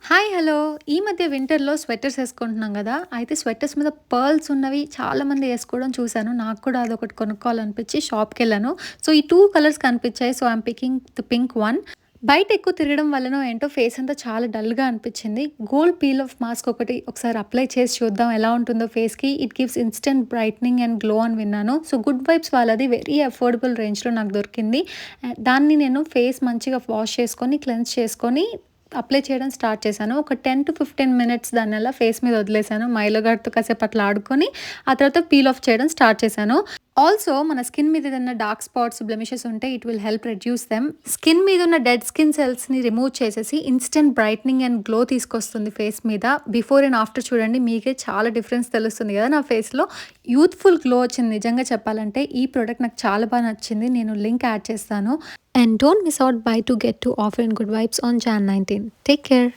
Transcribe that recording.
Hi! Hello! ఈ మధ్య వింటర్‌లో స్వెటర్స్ ఏసుకుంటున్నాం గదా! అయితే స్వెటర్స్ మీద పర్ల్స్ ఉన్నవి చాలామంది ఏసుకోవడం చూశాను. నాకు కూడా అదొకటి కొనుక్కోవాలనిపించి షాప్‌కెళ్ళాను. సో, ఈ 2 కలర్స్ కనిపించాయి. So, I'm picking the pink one. బయట ఎక్కువ తిరగడం వల్లనో ఏంటో ఫేస్ అంతా చాలా డల్‌గా అనిపించింది. గోల్డ్ పీల్ ఆఫ్ మాస్క్ ఒకసారి అప్లై చేసి చూద్దాం ఎలా ఉంటుందో ఫేస్‌కి. It gives instant brightening and glow అని విన్నాను. సో, గుడ్ వైబ్స్ వాళ్ళది వెరీ అఫోర్డబుల్ రేంజ్‌లో నాకు దొరికింది. దాన్ని నేను ఫేస్ మంచిగా వాష్ చేసుకొని, క్లెన్స్ చేసుకొని అప్లై చేయడం స్టార్ట్ చేశాను. ఒక 10-15 మినిట్స్ దాన్నలా ఫేస్ మీద వదిలేసాను. మైలో గార్డ్‌తో కాసేపు అట్లా ఆడుకొని, ఆ తర్వాత పీల్ ఆఫ్ చేయడం స్టార్ట్ చేశాను. ఆల్సో మన స్కిన్ మీద ఏదన్నా డార్క్ స్పాట్స్, బ్లెమిషెస్ ఉంటే it will help reduce them. Skin మీద ఉన్న డెడ్ స్కిన్ సెల్స్‌ని రిమూవ్ చేసేసి ఇన్‌స్టంట్ బ్రైట్నింగ్ అండ్ గ్లో తీసుకొస్తుంది ఫేస్ మీద. బిఫోర్ అండ్ ఆఫ్టర్ చూడండి మీకే చాలా డిఫరెన్స్ తెలుస్తుంది గదా! నా ఫేస్‌లో. యూత్‌ఫుల్ గ్లో వచ్చింది నిజంగా చెప్పాలంటే. ఈ ప్రొడక్ట్ నాకు చాలా నచ్చింది. నేను లింక్ యాడ్ చేస్తాను. And don't miss out buy to get 2 offer and good vibes on Jan 19. Take care.